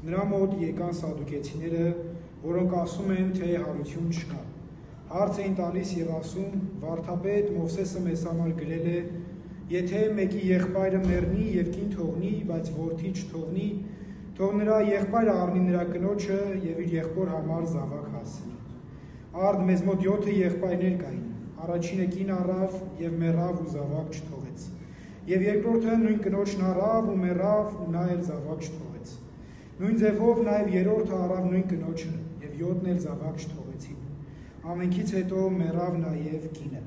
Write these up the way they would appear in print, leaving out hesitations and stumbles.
Նրա մոտ եկան սադուկեցիները, որոնք ասում են, թե հարություն չկա։ Հարց էին տալիս եւ ասում. «Վարդապետ Մովսեսը մեզ համար գրել է, եթե մեկի եղբայրը մեռնի եւ կին թողնի, բայց որդի չթողնի, թող նրա եղբայրը առնի նրա կնոջը եւ իր եղբոր համար զավակ հասցնի։ Արդ մեզ մոտ 7 եղբայրներ կային, առաջինը կին առավ եւ մեռավ ու զավակ չթողեց, եւ երկրորդը նույն կնոջն առավ ու մեռավ ու նա էլ զավակ չթողեց։ Նույն ձևով նաեւ երրորդը առավ նույն կնոջը եւ 7-ն էլ զավակ չթողեցին։ Ամենքից հետո մեռավ նաեւ կինը։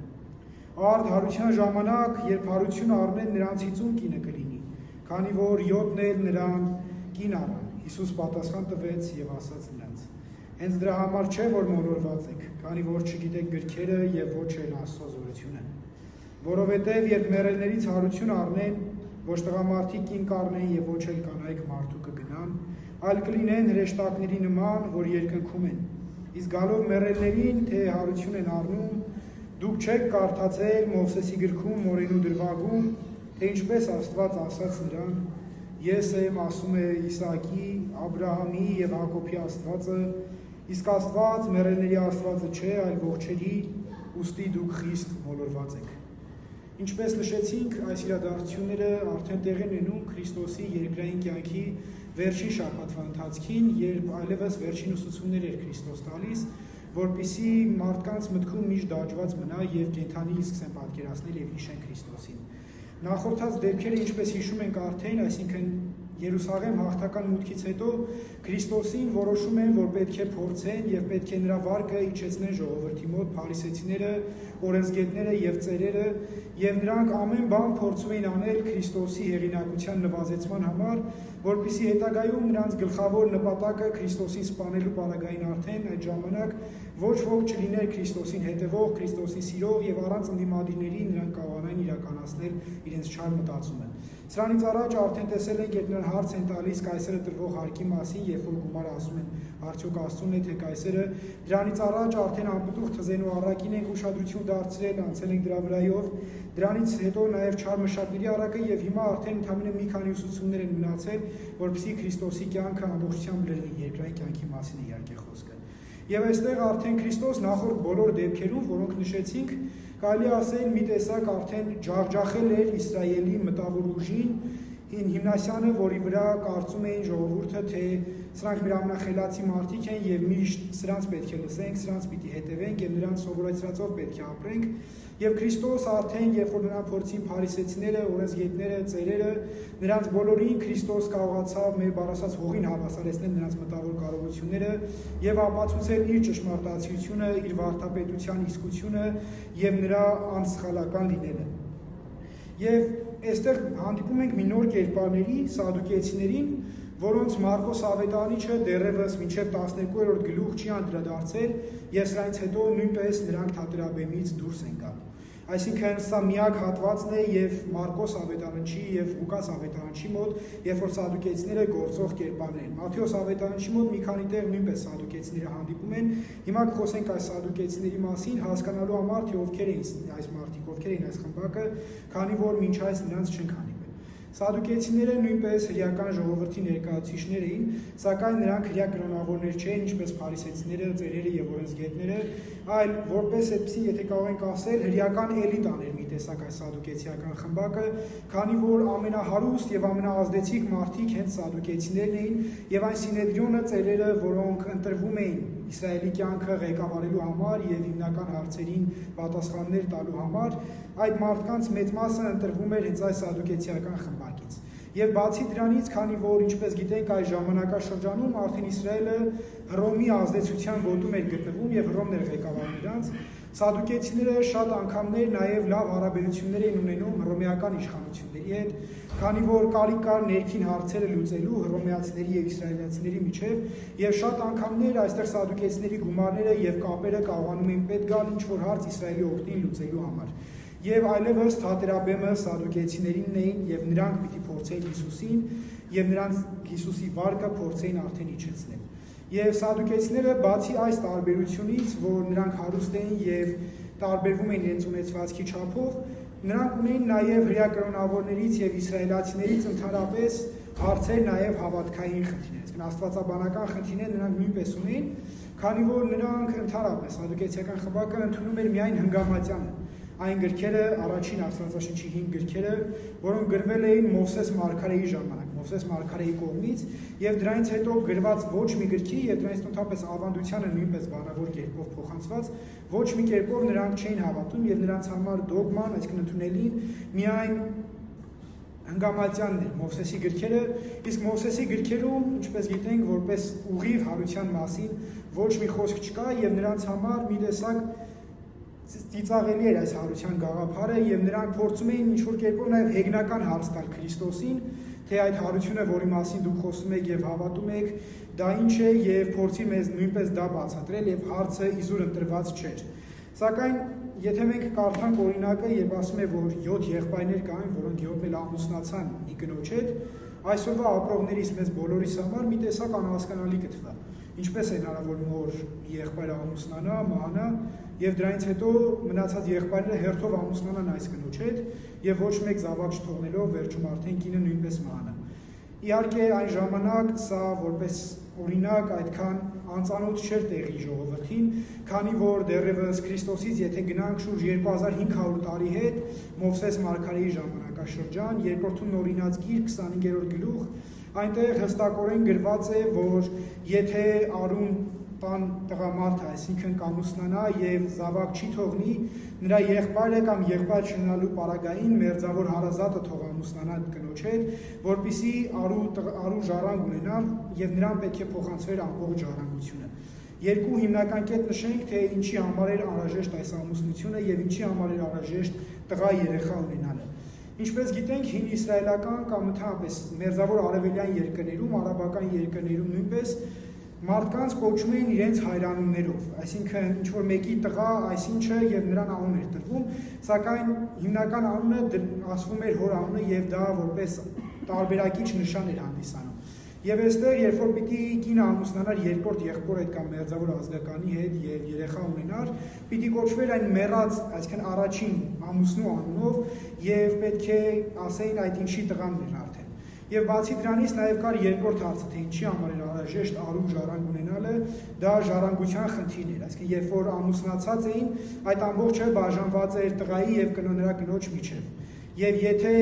Արդ հարության ժամանակ, երբ հարությունը առնեն, նրանցից ում կինը կլինի, քանի որ 7-ն էլ նրան կին առան։ Հիսուս պատասխան տվեց եւ ասաց նրանց. Հենց դրա համար չէ, որ մոլորված եք, քանի որ չգիտեք գրքերը եւ ոչ էլ Աստծո զորությունը։ Որովհետեւ երբ մեռելներից հարություն առնեն, ոչ տղամարդիկ կին կառնեն եւ ոչ էլ կանայք մարդու կգնան, այլ կլինեն հրեշտակների նման, որ երկնքում են։ Իսկ գալով մեռելներին, թե հարություն են առնում, դուք չեք կարդացել Մովսեսի գրքում օրենու դրվագում, թե ինչպես Աստված ասաց նրան. Ես եմ, ասում է Իսահակի, Աբրահամի եւ Հակոբի Աստվածը, իսկ Աստված մեռելների Աստվածը չէ, այլ ողջերի, ուստի դուք խիստ մոլորված եք։ Ինչպես նշեցինք, այս իրադարձությունները արդեն տեղի են ունենում Քրիստոսի երկրային կյանքի վերջին շաբաթվա ընթացքին, երբ այլևս վերջին ուսուցումներ էր Քրիստոս տալիս, որպեսզի մարդկանց մտքում միշտ դաջված մնա եւ կենդանի սկսեն պատկերացնել եւ հիշեն Քրիստոսին։ Նախորդած դեպքերը, ինչպես հիշում ենք արդեն, այսինքն Երուսաղեմ հաղթական մուտքից հետո Քրիստոսին որոշում են, որ պետք է փորձեն եւ պետք է նրա վարկը իջեցնեն ժողովրդի մոտ, փարիսեցիները, օրենսգետները եւ ծերերը, եւ նրանք ամեն բան փորձում էին անել Քրիստոսի հեղինակության նվազեցման համար, որպեսզի հետագայում նրանց գլխավոր նպատակը Քրիստոսին սպանելու պարագային արդեն այդ ժամանակ ոչ ոք չլիներ Քրիստոսին հետևող, Քրիստոսին սիրող եւ առանց ընդդիմադիրների նրանք կարողանային իրականացնել իրենց չար մտածումը։ Սրանից առաջ արդեն տեսել ենք, երբ նրան հարց են տալիս կայսերը տրվող հարկի մասին, երբ որ գումարը ասում են արդյոք Աստծուն է թե կայսերը, դրանից առաջ արդեն անպտուղ թզենու առակին ենք ուշադրություն դարձրել, անցել ենք դրա վրայով, դրանից հետո նաև չար մշակների առակը եւ հիմա արդեն ընդամենը մի քանի ուսուցումներ են մնացել, որպեսզի Քրիստոսի կյանքը ամբողջությամբ լրի, երկրային կյանքի մասին է իհարկե խոսքը։ Եվ այստեղ արդեն Քրիստոս նախորդ բոլոր դեպքերում, որոնք նշեցինք, կարելի ասել մի տեսակ արդեն ջախջախել էր Իսրայելի մտավոր ուժին, հիմնասյանը, որի վրա կարծում էին ժողովուրդը, թե սրանք մեր ամենախելացի մարդիկ են եւ միշտ սրանց պետք է լսենք, սրանց պիտի հետևենք եւ նրանց սովորեցրածով պետք է ապրենք։ Եվ Քրիստոս արդեն, երբ որ նրան փորձին փարիսեցիները, օրենսգետները, ծերերը, նրանց բոլորին Քրիստոս կարողացավ մեր բառասած հողին հավասարեցնել նրանց մտավոր կարողությունները եւ ապացուցել իր ճշմարտացիությունը, իր վարդապետության իսկությունը եւ նրա անսխալական լինելը։ Եվ այստեղ հանդիպում ենք մի նոր կերպարների, սադուկեցիներին, որոնց Մարկոս Ավետարանիչը դեռևս մինչև 12-րդ գլուխ չի անդրադարձել, եւ սրանից հետո նույնպես նրանք թատերաբեմից դուրս են գալ։ Այսինքն սա միակ հատվածն է եւ Մարկոս Ավետարանչի եւ Ղուկաս Ավետարանչի մոտ, երբ որ սադուկեցիները գործող կերպարներ են։ Մատթեոս Ավետարանչի մոտ մի քանի տեղ նույնպես սադուկեցիները հանդիպում են։ Հիմա կխոսենք այս սադուկեցիների մասին, հասկանալու համար, թե ովքեր էին այս մարդիկ, ովքեր էին այս խմբակը, քանի որ մինչ այս նրանց չենք հանդիպել։ Սադուկեցիները նույնպես հրեական ժողովրդի ներկայացուցիչներ էին, սակայն նրանք հրեա կրոնավորներ չէին, ինչպես փարիսեցիները, ծերերը եւ օրենսգետները, այլ որպես այդպեսի, եթե կարող ենք ասել, հրեական էլիտան էր մի տեսակ այս սադուկեցիական խմբակը, քանի որ ամենահարուստ եւ ամենաազդեցիկ մարդիկ հենց սադուկեցիներն էին, եւ այն սինեդրիոնը ծերերը, որոնք ընտրվում էին Իսրայելի կյանքը ղեկավարելու համար եւ հիմնական հարցերին պատասխաններ տալու համար, այդ մարդկանց մեծ մասը ընտրվում էր հենց այս սադուկեցիական խմբակից։ Եվ բացի դրանից, քանի որ ինչպես գիտենք, այս ժամանակաշրջանում արդեն Իսրայելը Հռոմի ազդեցության գոտում էր գտնվում եւ Հռոմն էր ղեկավարում նրանց, սադուկեցիները շատ անգամներ նաեւ լավ հարաբերություններ էին ունենում հռոմեական իշխանությունների հետ, քանի որ կարիք կար ներքին հարցերը լուծելու հռոմեացիների եւ իսրայելացիների միջեւ, եւ շատ անգամներ այստեղ սադուկեցիների գումարները եւ կապերը կարողանում էին պետք գալ ինչ-որ հարց Իսրայելի օգտին լուծելու համար։ Եվ այլևս թատերաբեմը սադուկեցիներին էին եւ նրանք պիտի փորձեին Հիսուսին եւ նրանց Հիսուսի վարկը փորձեին արդեն իջեցնել։ Եվ սադուկեցիները բացի այս տարբերությունից, որ նրանք հարուստ էին եւ տարբերվում էին իրենց ունեցվածքի չափով, նրանք ունեին նաեւ հրեա կրոնավորներից եւ իսրայելացիներից ընդհանրապես հարցեր նաև հավատքային խնդիրներ, այսինքն աստվածաբանական խնդիրներ նրանք նույնպես ունեն, քանի որ նրանք ընդհանրապես սադուկեցիական խմբակը ընդունում էր միայն հնգամատյանը, այն գրքերը, առաջին Աստվածաշնչի 5 գրքերը, որոնք գրվել էին Մովսես մարգարեի ժամանակ, Մովսես մարգարեի կողմից, եւ դրանից հետո գրված ոչ մի գրքի եւ դրանից ընդհանրապես ավանդությանը նույնպես բանավոր կերպով փոխանցված, ոչ մի կերպով նրանք չէին հավատում եւ նրանց համար դոգման, այսինքն ընդունելին միայն հնգամատյանն էր Մովսեսի գրքերը, իսկ Մովսեսի գրքերում, ինչպես գիտենք, որպես ուղիղ հարության մասին ոչ մի խոսք չկա եւ նրանց համար մի տեսակ ծիծաղելի էր այս հարության գաղափարը եւ նրանք փորձում էին ինչ-որ կերպով նաեւ հեգնական հարց տալ Քրիստոսին, թե այդ հարությունը, որի մասին դուք խոսում եք եւ հավատում եք, դա ինչ է եւ փորձի մեզ նույնպես դա բացատրել եւ հարցը իզուր ընտրված չէր։ Սակայն եթե մենք կարդանք օրինակը եւ ասում է, որ 7 եղբայրներ կային, որոնք 7-ն էլ ամուսնացան մի կնոջ հետ, այսօրվա ապրողներից մեզ բոլորիս համար մի տեսակ անհասկանալի կթվա։ Ինչպես է հնարավոր որ եղբայրը ամուսնանա, մահանա եւ դրանից հետո մնացած եղբայրները հերթով ամուսնանան այս կնոջ հետ եւ ոչ մեկ զավակ չթողնելով վերջում արդեն կինը նույնպես մահանա։ Իհարկե այն ժամանակ սա որպես օրինակ այդքան անծանոթ չէր տեղի ժողովրդին, քանի որ դեռևս Քրիստոսից եթե գնանք շուրջ 2500 տարի հետ Մովսես մարգարեի ժամանակաշրջան, երկրորդում օրինաց գիրք 25-րդ գլուխ, այնտեղ հստակորեն գրված է, որ եթե Արուն տան տղամարդը, այսինքն կամուսնանա եւ զավակ չի թողնի, նրա եղբայրը կամ եղբայր չնալու պարագային մերձավոր հարազատը թող ամուսնանա կնոջ հետ, որպեսզի արու ժառանգ ունենա եւ նրան պետք է փոխանցվեր ամբողջ ժառանգությունը։ Երկու հիմնական կետ նշենք, թե ինչի համար էր անհրաժեշտ այս ամուսնությունը եւ ինչի համար էր անհրաժեշտ տղա երեխա ունենալը։ Ինչպես գիտենք, հին իսրայելական կամ ընդհանրապես մերձավոր արևելյան երկրներում, արաբական երկրներում նույնպես մարդկանց կոչում էին իրենց հայրանումներով, այսինքն ինչ-որ մեկի տղա, այսինչը եւ նրան անուն էր տրվում, սակայն հիմնական անունը ասվում էր հոր անունը եւ դա որպես տարբերակիչ նշան էր հանդիսանում։ Եվ այստեղ, երբ որ պիտի կինը ամուսնանար երկրորդ եղբոր հետ կամ մերձավոր ազգականի հետ եւ երեխա ունենար, պիտի կոչվեր այն մեռած, այսինքն առաջին ամուսնու անունով եւ պետք է ասեին այդ ինչի տղան էր արդեն։ Եվ բացի դրանից նաև կար երկրորդ հարցը, թե ինչի համար էր անհրաժեշտ արու ժառանգ ունենալը, դա ժառանգության խնդիրն էր, այսինքն երբ որ ամուսնացած էին, այդ ամբողջը բաժանված էր տղայի եւ նրա կնոջ միջեւ։ Եվ եթե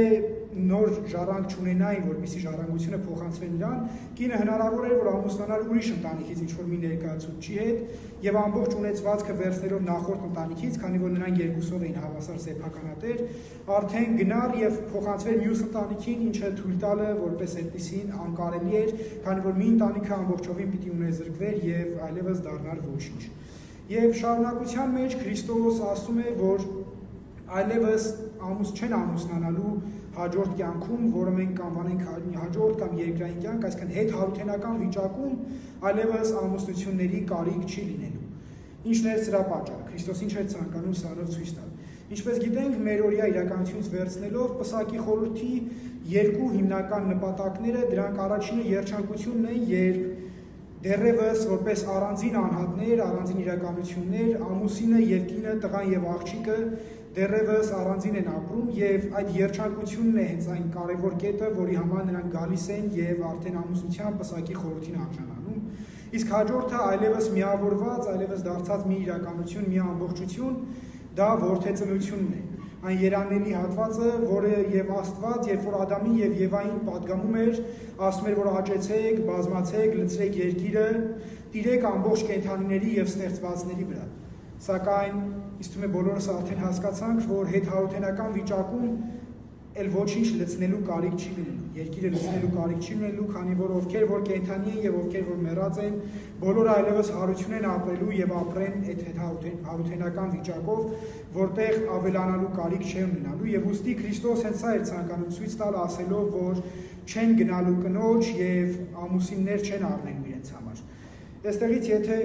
նոր ժառանգ չունենային, որպեսզի ժառանգությունը փոխանցվի նրան, կինը հնարավոր էր, որ ամուսնանար ուրիշ ընտանիքից ինչ-որ մի ներկայացուցչի հետ եւ ամբողջ ունեցվածքը վերցնելով նախորդ ընտանիքից, քանի որ նրանք երկուսով էին հավասար սեփականատեր, արդեն գնար եւ փոխանցվեր մյուս ընտանիքին, ինչը թույլ տալը որպես այդպեսին անկարելի էր, քանի որ մի ընտանիքը ամբողջովին պիտի ունեզրկվեր եւ այլևս դառնար ոչինչ։ Եվ շարունակության մեջ Քրիստոս ասում է, որ այլևս չեն ամուսնանալու հաջորդ կյանքում, որը մենք կանվանենք հաջորդ կամ երկրային կյանք, այսինքն հետհարութենական վիճակում այլևս ամուսնությունների կարիք չի լինելու։ Ինչն է սրա պատճառը։ Քրիստոսն ինչ է ցանկանում սրանով ցույց տալ։ Ինչպես գիտենք, մեր օրյա իրականությունից վերցնելով Պսակի խորհրդի երկու հիմնական նպատակները, դրանք առաջինը երջանկությունն է, երբ դեռևս որպես առանձին անհատներ, առանձին իրականություններ, ամուսինը եւ կինը, տղան եւ աղջիկը դեռևս առանձին են ապրում եւ այդ երջանկությունն է հենց այն կարևոր կետը, որի համար նրանք գալիս են եւ արդեն ամուսնության Պսակի խորհրդին արժանանում։ Իսկ հաջորդը այլևս միավորված, այլևս դարձած մի իրականություն, մի ամբողջություն, դա որդեծնությունն է։ Այն երանելի հատվածը, որը եւ Աստված, երբ որ Ադամին եւ Եվային պատգամում էր, ասում էր, որ աճեցեք, բազմացեք, լցրեք երկիրը, տիրեք ամբողջ կենդանիների եւ ստեղծվածների վրա։ Սակայն իսկ թե բոլորս արդեն հասկացանք, որ հետհարութենական վիճակում էլ ոչինչ լցնելու կարիք չի լինելու։ Երկիրը լցնելու կարիք չի լինելու, քանի որ ովքեր որ կենդանի են եւ ովքեր որ մեռած են, բոլորը այլևս հարություն են ապրելու եւ ապրեն այդ հետհարութենական վիճակով, որտեղ ավելանալու կարիք չեն ունենալու եւ ուստի Քրիստոս հենց սա էր ցանկանում ցույց տալ, ասելով, որ չեն գնալու կնոջ եւ ամուսիններ չեն առնելու իրենց համար։ Այստեղից եթե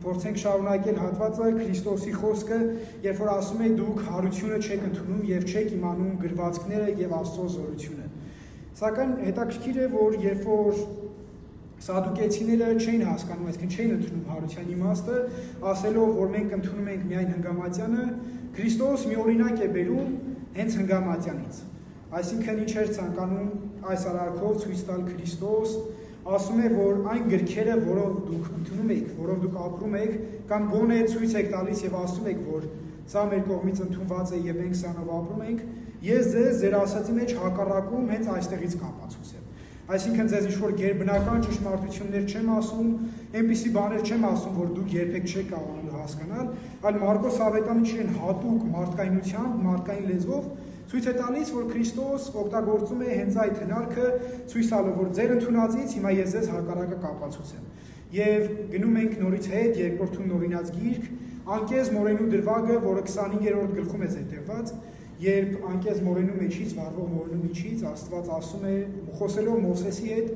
փորձենք շարունակել հատվածը Քրիստոսի խոսքը, երբ որ ասում է դուք հարությունը չեք ընդունում եւ չեք իմանում գրվածքները եւ Աստծո զորությունը։ Սակայն հետաքրքիր է, որ երբ որ սադուկեցիները չէին հասկանում, այսինքն չէին ընդունում հարության իմաստը, ասելով, որ մենք ընդունում ենք միայն հնգամատյանը, Քրիստոս մի օրինակ է բերում հենց հնգամատյանից։ Այսինքն ինչ էր ցանկանում այս արարքով ցույց տալ Քրիստոս, ասում է, որ այն գրքերը, որով դուք ընդունում եք, որով դուք ապրում եք, կամ գոնե ցույց եք տալիս եւ ասում եք, որ սա մեր կողմից ընդունված է եւ մենք սրանով ապրում ենք, ես ձեր ասածի մեջ հակառակում հենց այստեղից կապացուցեմ։ Այսինքն ձեզ ինչ-որ գերբնական ճշմարտություններ չեմ ասում, այնպիսի բաներ չեմ ասում, որ դուք երբեք չեք կարողանալու հասկանալ, այլ Մարկոս Ավետարանը հատուկ մարդկայնությամբ, մարդկային լեզվով ցույց է տալիս, որ Քրիստոս օգտագործում է հենց այդ հնարքը, ցույց տալով, որ ձեր ընդունածից հիմա ես ձեզ հակառակը կապացուցեմ։ Եվ գնում ենք նորից հետ երկրորդում նորինած գիրք, Անկեզ Մորենու դրվագը, որը 25-րդ գլխում է զետեղված, երբ Անկեզ Մորենու մեջից, վարվող Մորենու միջից Աստված ասում է, խոսելով Մովսեսի հետ,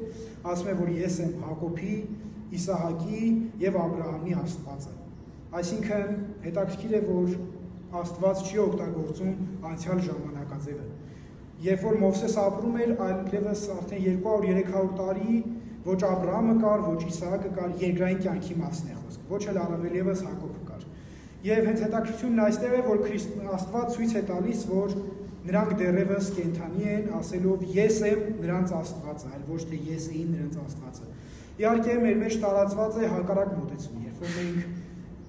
ասում է, որ ես եմ Հակոբի, Իսահակի եւ Աբրահամի Աստվածը։ Այսինքն հետաքրքիր է, որ Աստված չի օգտագործում անցյալ ժամանակաձևը։ Երբ որ Մովսես ապրում էր, այլևս արդեն 200-300 տարի ոչ Աբրահամը կար, ոչ Իսահակը կար, երկրային կյանքի մասն է խոսքը, ոչ էլ առավել եւս Հակոբը կար։ Եվ հենց հետաքրքրությունն այստեղ է, որ Աստված ցույց է տալիս, որ նրանք դեռևս կենդանի են, ասելով ես եմ նրանց Աստվածը, այլ ոչ թե ես էի նրանց Աստվածը։ Իհարկե մեր մեջ տարածված է հակառակ մոտեցում, երբ որ մենք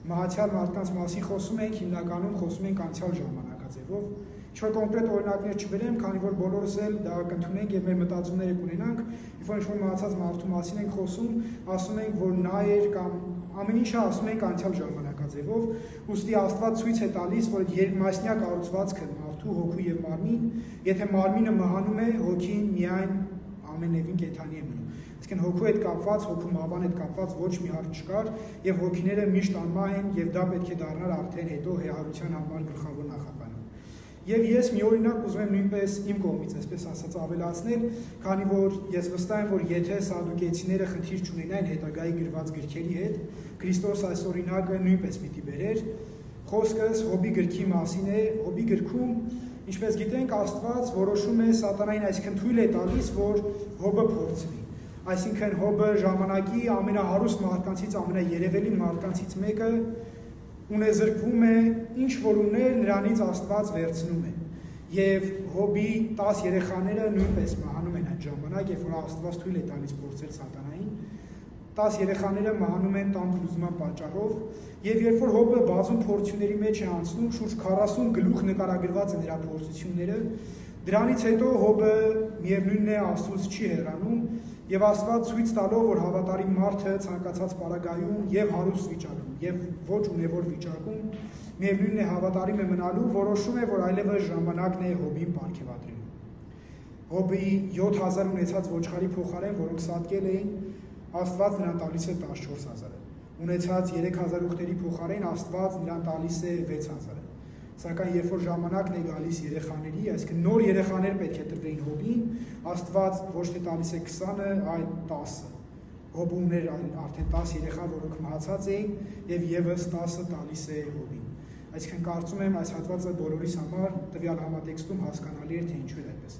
մահացյալ մարդկանց մասին խոսում ենք, հիմնականում խոսում ենք անցյալ ժամանակաձևով։ Ինչ-որ կոնկրետ օրինակներ չբերեմ, քանի որ բոլորս էլ դա կընդունենք եւ մեր մտածումները կունենանք, երբ որ ինչ-որ մահացած մարդու մասին ենք խոսում, ասում ենք, որ նա էր կամ ամեն ինչը ասում ենք անցյալ ժամանակաձևով, ուստի Աստված ցույց է տալիս, որ երկմասնյա կառուցվածքը մարդու հոգու եւ մարմին, եթե մարմինը մահանում է, հոգին միայն ամենևին կենդանի է մնում։ Այսինքն հոգու հետ կապված, հոգու մահվան հետ կապված ոչ մի հարց չկար եւ հոգիները միշտ անմահ են եւ դա պետք է դառնար արդեն հետո հեարության համար գլխավոր նախապայման։ Եվ ես մի օրինակ ուզում եմ նույնպես իմ կողմից, այսպես ասած, ավելացնել, քանի որ ես վստահ եմ, որ եթե սադուկեցիները խնդիր չունենային հետագայի գրված գրքերի հետ, Քրիստոս այս օրինակը նույնպես պիտի բերեր։ Խոսքս Հոբի գրքի մասին է, Հոբի գրքում, ինչպես գիտենք, Աստված որոշում է սատանային, այսինքն թույլ է տալիս, որ Հոբը փորձվի։ Այսինքն Հոբը ժամանակի ամենահարուստ մարդկանցից, ամենաերևելի մարդկանցից մեկը ունեզրկվում է, ինչ որ ուներ, նրանից Աստված վերցնում է։ Եվ Հոբի 10 երեխաները նույնպես մահանում են այդ ժամանակ, երբ որ Աստված թույլ է տալիս փորձել սատանային։ 10 երեխաները մահանում են տան փլուզման պատճառով, եւ երբ որ Հոբը բազում փորձությունների մեջ է անցնում, շուրջ 40 գլուխ նկարագրված է նրա փորձությունները, դրանից հետո Հոբը միևնույնն է Աստծուց չի հեռանում, եւ Աստված ցույց տալով, որ հավատարիմ մարդը ցանկացած պարագայում եւ հարուստ վիճակում եւ ոչ ունևոր վիճակում միևնույնն է հավատարիմ է մնալու, որոշում է, որ այլևս ժամանակն է Հոբին պարգևատրելու։ Հոբի 7000 ունեցած ոչխարի փոխարեն, որոնք սատկել էին, Աստված նրան տալիս է 14000-ը։ Ունեցած 3000 ուղտերի փոխարեն Աստված նրան տալիս է 6000-ը։ Սակայն երբ որ ժամանակն է գալիս երեխաների, այսինքն նոր երեխաներ պետք է տրվեին Հոբին, Աստված ոչ թե տալիս է 20-ը, այլ 10-ը։ Հոբը ուներ արդեն 10 երեխա, որոնք մահացած էին, եւ եւս 10-ը տալիս է Հոբին։ Այսինքն կարծում եմ այս հատվածը բոլորիս համար տվյալ համատեքստում հասկանալի էր, թե ինչու է այդպես։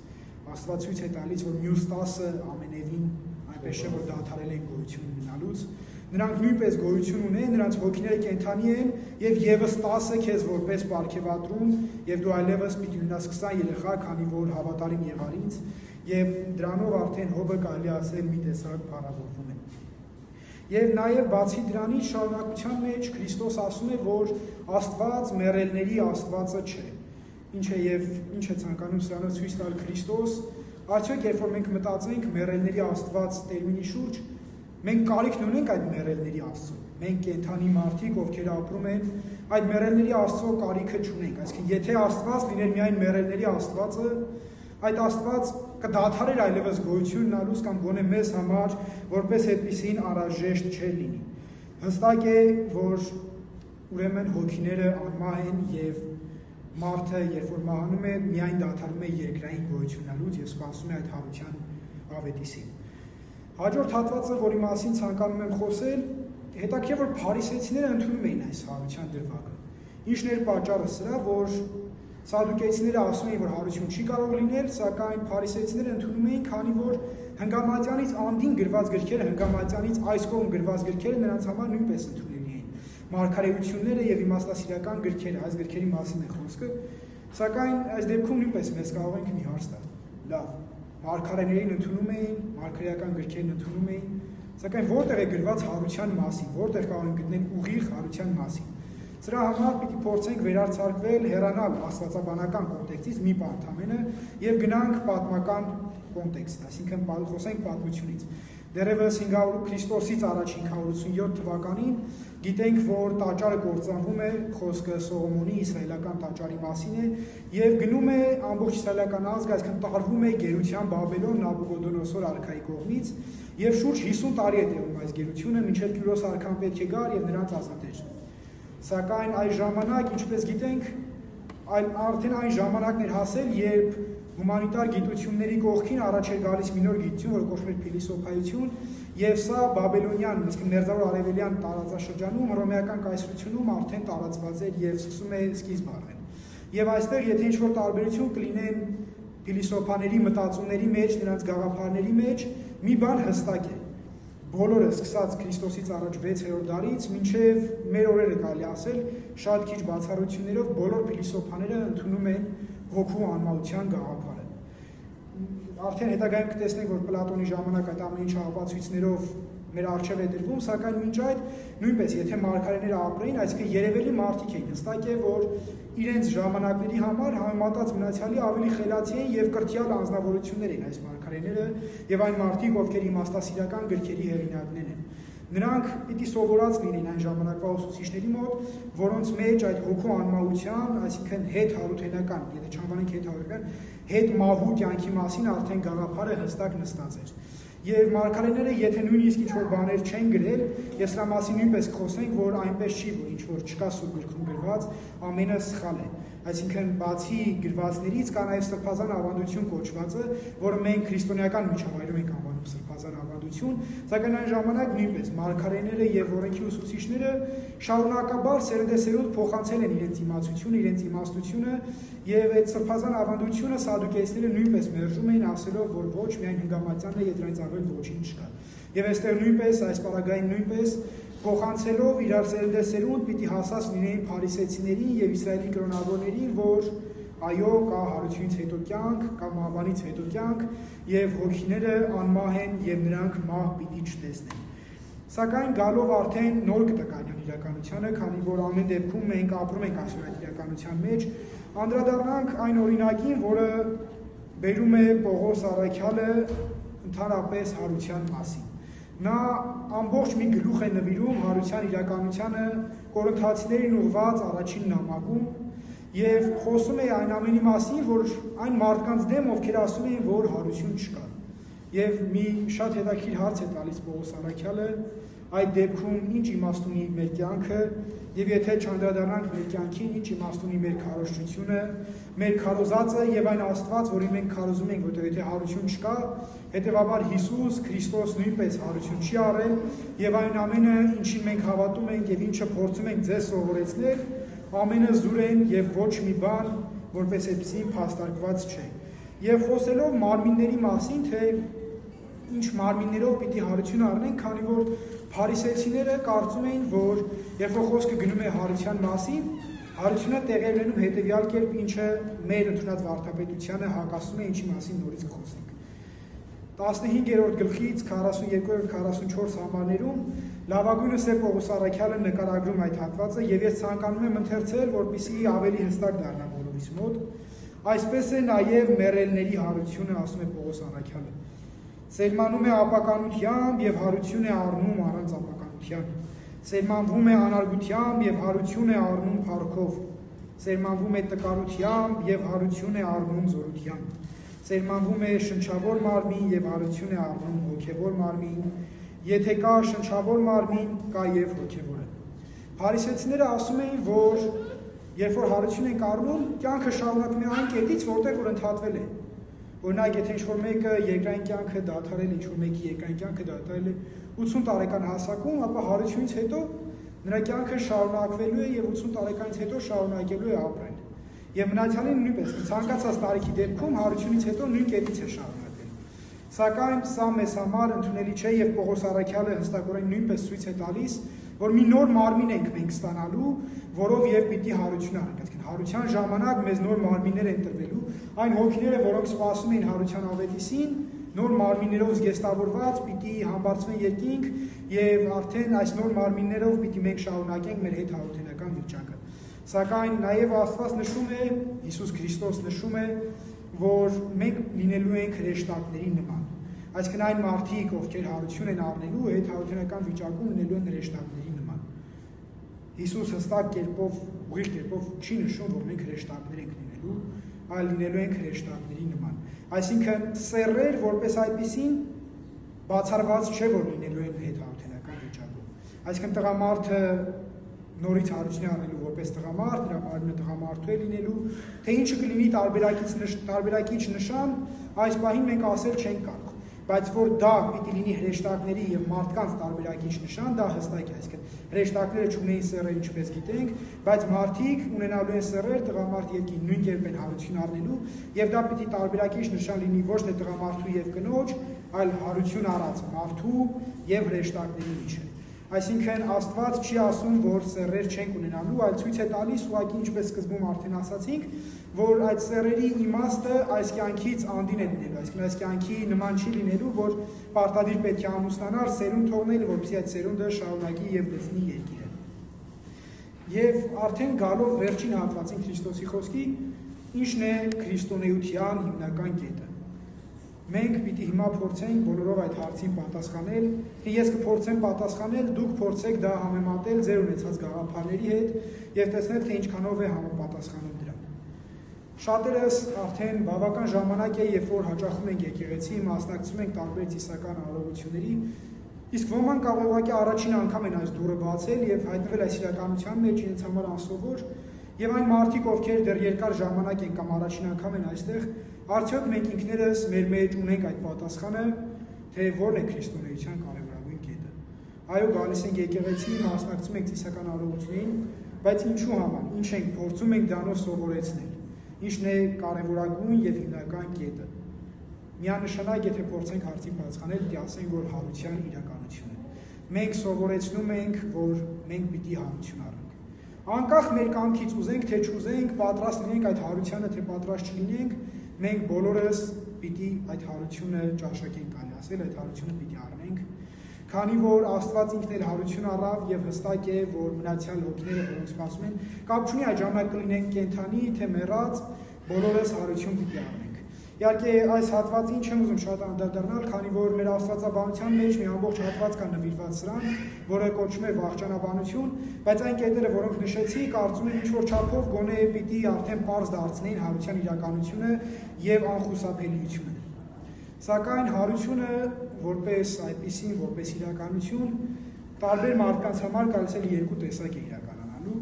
Աստված ցույց է տալիս, որ մյուս 10-ը ամենևին այնպես չէ, որ դադարել են գոյություն ունենալուց։ Նրանք նույնպես գոյություն ունեն, նրանց հոգիները կենդանի են եւ եւս 10-ը քեզ որպես պարգևատրում եւ դու այլևս պիտի ունենաս 20 երեխա, քանի որ հավատարիմ եղարից եւ դրանով արդեն Հոբը կարելի ասել մի տեսակ փառավորվում է։ Եվ նաեւ բացի դրանից շարունակության մեջ Քրիստոս ասում է, որ Աստված մեռելների Աստվածը չէ։ Ինչ է ցանկանում սրանով ցույց տալ Քրիստոս, արդյոք երբ որ մենք մտածենք մեռելների Աստված տերմինի շուրջ, մենք կարիք ունենք այդ մեռելների Աստծո։ Մենք կենդանի մարդիկ, ովքեր ապրում են, այդ մեռելների Աստծո կարիքը չունենք։ Այսինքն, եթե Աստված լիներ միայն մեռելների Աստվածը, այդ Աստված կդադարեր այլևս գոյություն ունենալուց կամ գոնե մեզ համար որպես այդպիսին անհրաժեշտ չէր լինի։ Հստակ է, որ ուրեմն հոգիները անմահ են եւ մարդը, երբ որ մահանում է, միայն դադարում է երկրային գոյություն ունենալուց եւ սպասում է այդ հարության ավետիսին։ Հաջորդ հատվածը, որի մասին ցանկանում եմ խոսել, հետաքրքիր որ փարիսեցիները ընդունում էին այս հարության դրվագը։ Ինչն էր պատճառը սրա, որ սադուկեցիները ասում էին, որ հարություն չի կարող լինել, սակայն փարիսեցիները ընդունում էին, քանի որ հնգամատյանից անդին գրված գրքերը, հնգամատյանից այս կողմ գրված գրքերը նրանց համար նույնպես ընդունելի էին։ Մարգարեությունները եւ իմաստասիրական գրքերը, այս գրքերի մասին է խոսքը, սակայն այս դեպքում նույնպես մեզ կարող ենք մի հարց տալ։ լավ, մարգարեներին ընդունում էին, մարգարեական գրքերն ընդունում էին, սակայն որտեղ է գրված հարության մասին, որտեղ կարող են գտնել ուղիղ հարության մասին։ Սրա համար պիտի փորձենք վերարձակվել, հեռանալ աստվածաբանական կոնտեքստից մի պահ ընդամենը եւ գնանք պատմական կոնտեքստ, այսինքն խոսենք պատմությունից։ Դեռևս Քրիստոսից առաջ 587 թվականին գիտենք, որ տաճարը կործանվում է, խոսքը Սողոմոնի իսրայելական տաճարի մասին է եւ գնում է ամբողջ իսրայելական ազգը, այսինքն տարվում է գերության Բաբելոն Նաբուկոդոնոսոր արքայի կողմից եւ շուրջ 50 տարի է տևում այս գերությունը, մինչեւ Կիրոս արքան պետք է գար եւ նրանց ազատեր։ Սակայն այս ժամանակ, ինչպես գիտենք, արդեն այն ժամանակն էր հասել, երբ հումանիտար գիտությունների կողքին առաջ էր գալիս մի նոր գիտություն, որը կոչվում էր փիլիսոփայություն, եւ սա բաբելոնյան, այսինքն մերձավոր արևելյան տարածաշրջանում, հռոմեական կայսրությունում արդեն տարածված էր եւ սկսում է սկիզբ առնել։ Եվ այստեղ, եթե ինչ-որ տարբերություն կլինեն փիլիսոփաների մտածումների մեջ, նրանց գաղափարների մեջ, մի բան հստակ է։ Բոլորը սկսած Քրիստոսից առաջ 6-րդ դարից մինչև մեր օրերը կարելի ասել շատ քիչ բացառություններով բոլոր փիլիսոփաները ընդունում են հոգու անմահության գաղափարը։ Արդեն հետագայում կտեսնենք, որ Պլատոնի ժամանակ այդ ամեն ինչը ապացույցներով մեր առջև է դրվում, սակայն մինչ այդ նույնպես եթե մարգարեները ապրեին, այսինքն երևելի մարդիկ էին, հստակ է, որ իրենց ժամանակների համար համեմատած մնացյալի ավելի խելացի են եւ կրթյալ անձնավորություններ են այս մարգարեները եւ այն մարդիկ, ովքեր իմաստասիրական գրքերի հեղինակներն են։ Նրանք պիտի սովորած լինեն այն ժամանակվա ուսուցիչների մոտ, որոնց մեջ այդ հոգու անմահության, այսինքն հետ հարութենական, եթե չանվանենք հետ հարութենական, հետ մահու կյանքի մասին արդեն գաղափարը հստակ նստած էր։ Եվ մարգարեները, եթե նույնիսկ ինչ-որ բաներ չեն գրել, ես սրա մասին նույնպես կխոսենք, որ այնպես չի, որ ինչ-որ չկա Սուրբ գրքում գրված, ամենը սխալ է։ Այսինքն բացի գրվածներից կա նաև սրբազան ավանդություն կոչվածը, որը մենք քրիստոնեական միջավայրում ենք անվանում սրբազան ավանդություն, սակայն այն ժամանակ նույնպես մարգարեները եւ օրենքի ուսուցիչները շարունակաբար սերնդեսերունդ փոխանցել են իրենց իմացությունը, իրենց իմաստությունը եւ այդ սրբազան ավանդությունը սադուկեյցները նույնպես մերժում էին, ասելով, որ ոչ միայն հնգամատյանն է, դրանից առավել ոչինչ չկա։ Եվ այստեղ նույնպես այս պարագային նույնպես փոխանցելով իրար սերնդեսերունդ պիտի հասած լինեին փարիսեցիներին եւ Իսրայելի կրոնավորներին, որ այո, կա հարությունից հետո կյանք, կա մահվանից հետո կյանք եւ հոգիները անմահ են եւ նրանք մահ պիտի չտեսնեն։ Սակայն գալով արդեն նոր կտականյան իրականությանը, քանի որ ամեն դեպքում մենք ապրում ենք այսօր այդ իրականության մեջ, անդրադառնանք այն օրինակին, որը բերում է Պողոս Առաքյալը ընդհանրապես հարության մասին։ Նա ամբողջ մի գլուխ է նվիրում հարության իրականությանը Կորինթացիներին ուղված առաջին նամակում եւ խոսում է այն ամենի մասին, որ այն մարդկանց դեմ, ովքեր ասում էին, որ հարություն չկա։ Եվ մի շատ հետաքրքիր հարց է տալիս Պողոս Առաքյալը, այդ դեպքում ինչ իմաստ ունի մեր կյանքը եւ եթե չանդրադառնանք մեր կյանքին, ինչ իմաստ ունի մեր քարոզչությունը, մեր քարոզածը եւ այն Աստված, որին մենք քարոզում ենք, որտեղ եթե հարություն չկա, հետեւաբար Հիսուս Քրիստոս նույնպես հարություն չի առել եւ այն ամենը, ինչին մենք հավատում ենք եւ ինչը փորձում ենք ձեզ սովորեցնել, ամենը զուրեն եւ ոչ մի բան, որպես այդպեսի փաստարկված չէ։ Եվ խոսելով մարմինների մասին, թե ինչ մարմիններով պիտի հարություն առնեն, քանի որ փարիսեցիները կարծում էին, որ երբ որ խոսքը գնում է հարության մասին, հարությունը տեղի ունենում հետևյալ կերպ, ինչը մեր ընդունած վարդապետությանը հակասում է, ինչի մասին նորից կխոսենք։ 15-րդ գլխից 42-44 համարներում լավագույնս է Պողոս Առաքյալը նկարագրում այդ հատվածը եւ ես ցանկանում եմ ընթերցել, որպեսզի ավելի հստակ դառնա բոլորիս մոտ։ Այսպես է նաեւ մեռելների հարությունը, ասում է Պողոս Առաքյալը։ Սերմանում է ապականությամբ եւ հարություն է առնում առանց ապականության։ Սերմանվում է անարգությամբ եւ հարություն է առնում փառքով։ Սերմանվում է տկարությամբ եւ հարություն է առնում զորությամբ։ Սերմանվում է շնչավոր մարմին եւ հարություն է առնում հոգեվոր մարմին։ Եթե կա շնչավոր մարմին, կա եւ հոգեվորը։ Փարիսեցիները ասում էին, որ երբ որ հարություն ենք առնում, կյանքը շարունակվում է այն կետից, որտեղ որ ընդհատվել է։ Օրինակ, եթե ինչ-որ մեկը երկրային կյանքը դադարել է, ինչ-որ մեկի երկրային կյանքը դադարել է 80 տարեկան հասակում, ապա հարությունից հետո նրա կյանքը շարունակվելու է եւ 80 տարեկանից հետո շարունակելու է ապրել։ Եվ մնացյալին նույնպես ցանկացած տարիքի դեպքում հարությունից հետո նույն կետից է շարունակվել։ Սակայն սա մեզ համար ընդունելի չէ եւ Պողոս առաքյալը հստակորեն նույնպես ցույց է տալիս, որ մի նոր մարմին ենք մենք ստանալու, որով եւ պիտի հարություն անենք։ Այսինքն հարության ժամանակ մեզ նոր մարմիններ են տրվելու, այն հոգիները, որոնք սպասում էին հարության ավետիսին, նոր մարմիններով զգեստավորված պիտի համբարձվեն երկինք եւ արդեն այս նոր մարմիններով պիտի մենք շարունակենք մեր հետ հարութենական վիճակը։ Սակայն նաեւ Աստված նշում է, Հիսուս Քրիստոս նշում է, որ մենք լինելու ենք հրեշտակների նման։ Այսինքն այն մարդիկ, ովքեր հարություն են առնելու, հետ հարութենական վիճակում լինելու են հրեշտակների նման։ Հիսուս հստակ կերպով, ուղիղ կերպով չի նշում, որ մենք հրեշտակներ ենք լինելու, այլ լինելու ենք հրեշտակների նման։ Այսինքն սեռեր որպես այդպիսին բացառված չէ, որ լինելու են հետ հարութենական վիճակում։ Այսինքն տղամարդը նորից հարություն առնելու որպես տղամարդ, նրա մարմինը տղամարդու է լինելու, թե ինչը կլինի տարբերակիչ նշան, այս պահին մենք ասել չենք կարող, բայց որ դա պիտի լինի հրեշտակների եւ մարդկանց տարբերակիչ նշան, դա հստակ է, այսինքն հրեշտակները չունեին սեռեր, ինչպես գիտենք, բայց մարդիկ ունենալու են սեռեր, տղամարդ եւ կին նույն կերպ են հարություն առնելու, եւ դա պիտի տարբերակիչ նշան լինի ոչ թե տղամարդու եւ կնոջ, այլ հարություն առած մարդու եւ հրեշտակների միջեւ։ Այսինքն Աստված չի ասում, որ սեռեր չենք ունենալու, այլ ցույց է տալիս ուղղակի ինչպես սկզբում արդեն ասացինք, որ այդ սեռերի իմաստը այս կյանքից անդին է լինելու, այսինքն այս կյանքի նման չի լինելու, որ պարտադիր պետք է ամուսնանալ, սերունդ թողնել, որպեսզի այդ սերունդը շարունակի եւ լցնի երկիրը։ Եվ արդեն գալով վերջին հատվածին Քրիստոսի խոսքի, ինչն է քրիստոնեության հիմնական կետը։ Մենք պիտի հիմա փորձենք բոլորով այդ հարցին պատասխանել, թե ես կփորձեմ պատասխանել, դուք փորձեք դա համեմատել ձեր ունեցած գաղափարների հետ եւ տեսնել, թե ինչքանով է համապատասխանում դրան։ Շատերս արդեն բավական ժամանակ է, երբ որ հաճախում ենք եկեղեցի, մասնակցում ենք տարբեր ծիսական արարողությունների, իսկ ոմանք կարող ուղղակի առաջին անգամ են այս դուռը բացել եւ հայտնվել այս իրականության մեջ իրենց համար անսովոր, եւ այն մարդիկ, ովքեր դեռ երկար ժամանակ են կամ առաջին անգամ են այստեղ, արդյոք մենք ինքներս մեր մեջ ունենք այդ պատասխանը, թե որն է քրիստոնեության կարևորագույն կետը։ Այո, գալիս ենք եկեղեցի, մասնակցում ենք ծիսական արարողություններին, բայց ինչու համար, ինչ ենք փորձում ենք դրանով սովորեցնել, ինչն է կարևորագույն եւ հիմնական կետը։ Միանշանակ, եթե փորձենք հարցին պատասխանել, պիտի ասենք, որ հարության իրականություն է։ Մենք սովորեցնում ենք, որ մենք պիտի հարություն առնենք։ Անկախ մեր կամքից ուզենք, թե չուզենք, պատրաստ լինենք այդ հարությանը, թե պատրաստ չլինենք, մենք բոլորս պիտի այդ հարությունը ճաշակենք, կարելի ասել, այդ հարությունը պիտի առնենք, քանի որ Աստված ինքն էլ հարություն առավ եւ հստակ է, որ մնացյալ հոգիները, որոնք սպասում են, կապ չունի այդ ժամանակ կլինենք կենդանի, թե մեռած, բոլորս հարություն պիտի առնենք։ Իհարկե այս հատվածին չեմ ուզում շատ անդրադառնալ, քանի որ մեր աստվածաբանության մեջ մի ամբողջ հատված կա նվիրված սրան, որը կոչվում է վախճանաբանություն, բայց այն կետերը, որոնք նշեցի, կարծում եմ ինչ-որ չափով գոնե պիտի արդեն պարզ դարձնեին հարության իրականությունը եւ անխուսափելիությունը։ Սակայն հարությունը որպես այդպիսին, որպես իրականություն, տարբեր մարդկանց համար կարծել երկու տեսակ է իրականանալու։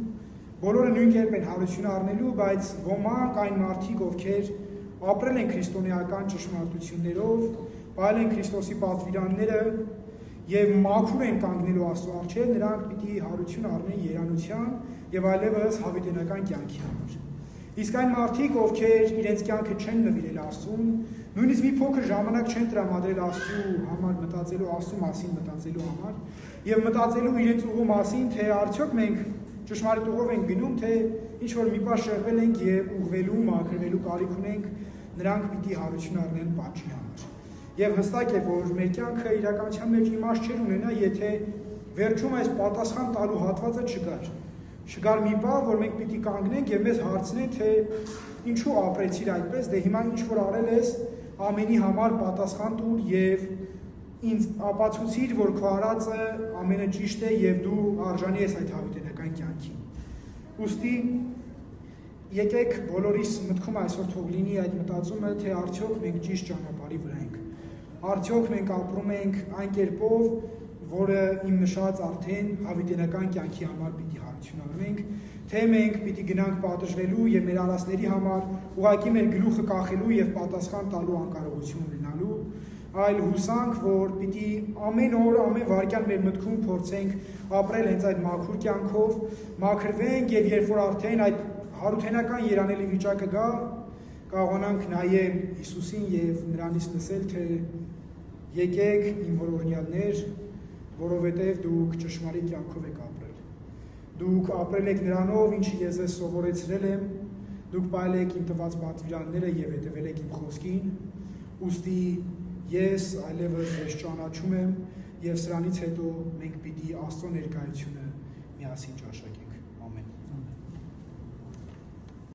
Բոլորը նույն կերպ են հարություն առնելու, բայց ոմանք այն մարդիկ, ովքեր ապրել են քրիստոնեական ճշմարտություններով, պահել են Քրիստոսի պատվիրանները եւ մաքուր են կանգնելու Աստծո առջեւ, նրանք պիտի հարություն առնեն երանության եւ այլևս հավիտենական կյանքի համար։ Իսկ այն մարդիկ, ովքեր իրենց կյանքը չեն նվիրել Աստծուն, նույնիսկ մի փոքր ժամանակ չեն տրամադրել Աստծու համար մտածելու, Աստծու մասին մտածելու համար եւ մտածելու իրենց ուղու մասին, թե արդյոք մենք ճշմարիտ ուղով ենք գնում, թե ինչ որ մի բան շեղվել ենք եւ ուղղվելու, մաքրվելու կարիք ունենք, նրանք պիտի հարություն առնեն պատժի համար։ Եվ հստակ է, որ մեր կյանքը իրականության մեջ իմաստ չէր ունենա, եթե վերջում այս պատասխան տալու հատվածը չկար։ Չկար մի բան, որ մենք պիտի կանգնենք եւ մեզ հարցնեն, թե ինչու ապրեցիր այդպես, դե հիմա ինչ որ արել ես, ամենի համար պատասխան տուր եւ ինձ ապացուցիր, որ քո արածը ամենը ճիշտ է եւ դու արժանի ես այդ հավիտենական կյանքին։ Ուստի եկեք բոլորիս մտքում այսօր թող լինի այդ մտածումը, թե արդյոք մենք ճիշտ ճանապարհի վրա ենք։ Արդյոք մենք ապրում ենք այն կերպով, որը իմ նշած արդեն հավիտենական կյանքի համար պիտի հարություն առնենք, թե մենք պիտի գնանք պատժվելու եւ մեր արածների համար ուղղակի մեր գլուխը կախելու եւ պատասխան տալու անկարողություն ունենալու, այլ հուսանք, որ պիտի ամեն օր, ամեն վայրկյան մեր մտքում փորձենք ապրել հենց այդ մաքուր կյանքով, մաքրվենք եւ երբ որ արդեն այդ հարութենական երանելի վիճակը գա, կարողանանք նայել Հիսուսին եւ նրանից լսել, թե Եկեք իմ հորօրինյալներ, որովհետև դուք ճշմարիտ կյանքով եք ապրել։ Դուք ապրել եք նրանով, ինչը ես ձեզ սովորեցրել եմ, դուք պահել եք իմ տված պատվիրանները և հետևել եք իմ խոսքին, ուստի ես այլևս ձեզ ճանաչում եմ և սրանից հետո մենք պիտի Աստծո ներկայությունը միասին ճաշակենք։ Ամեն։